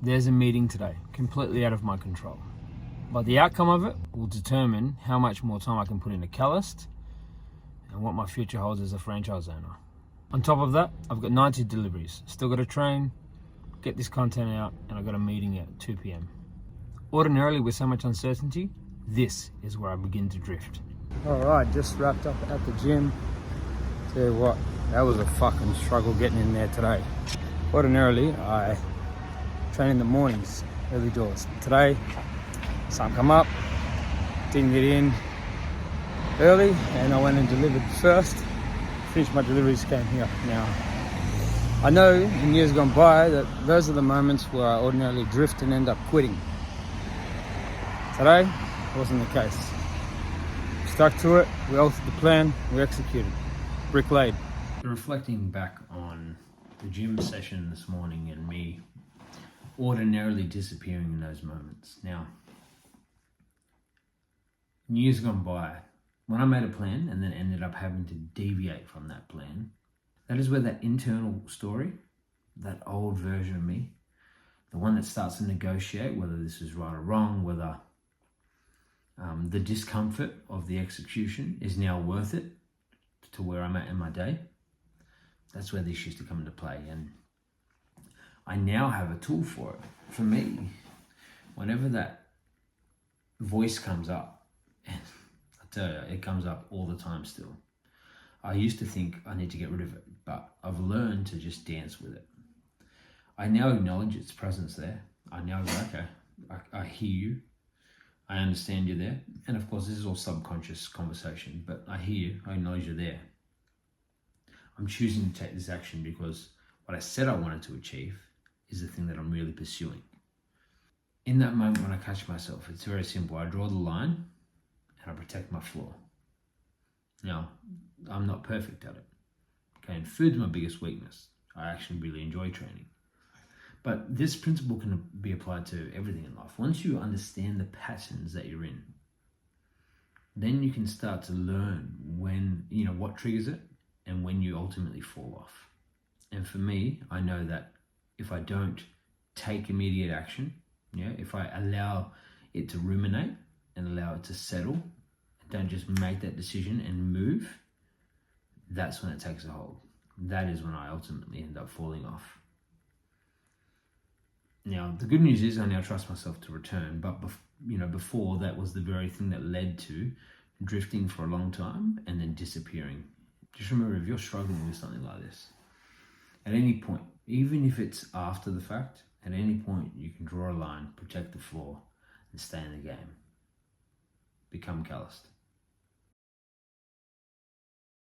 There's a meeting today, completely out of my control. But the outcome of it will determine how much more time I can put into Callist and what my future holds as a franchise owner. On top of that, I've got 90 deliveries. Still got to train, get this content out, and I've got a meeting at 2 p.m. Ordinarily, with so much uncertainty, this is where I begin to drift. All right, just wrapped up at the gym. Tell you what, that was a fucking struggle getting in there today. Ordinarily, I train in the mornings, early doors. Today, sun come up, didn't get in early, and I went and delivered first. Finished my deliveries, came here. Now, I know in years gone by that those are the moments where I ordinarily drift and end up quitting. Today, wasn't the case. Stuck to it, we altered the plan, we executed. Brick laid. Reflecting back on the gym session this morning and me ordinarily disappearing in those moments. Now, in years gone by, when I made a plan and then ended up having to deviate from that plan, that is where that internal story, that old version of me, the one that starts to negotiate whether this is right or wrong, whether the discomfort of the execution is now worth it to where I'm at in my day, that's where this used to come into play. And I now have a tool for it. For me, whenever that voice comes up, and I tell you, it comes up all the time still. I used to think I need to get rid of it, but I've learned to just dance with it. I now acknowledge its presence there. I now go, okay, I hear you. I understand you're there. And of course, this is all subconscious conversation, but I hear you, I acknowledge you're there. I'm choosing to take this action because what I said I wanted to achieve is the thing that I'm really pursuing. In that moment when I catch myself, it's very simple. I draw the line and I protect my floor. Now, I'm not perfect at it. Okay, and food's my biggest weakness. I actually really enjoy training. But this principle can be applied to everything in life. Once you understand the patterns that you're in, then you can start to learn when, what triggers it and when you ultimately fall off. And for me, I know that if I don't take immediate action, if I allow it to ruminate and allow it to settle, don't just make that decision and move, that's when it takes a hold. That is when I ultimately end up falling off. Now, the good news is I now trust myself to return, but before that was the very thing that led to drifting for a long time and then disappearing. Just remember, if you're struggling with something like this, at any point, even if it's after the fact, at any point you can draw a line, protect the floor, and stay in the game. Become calloused.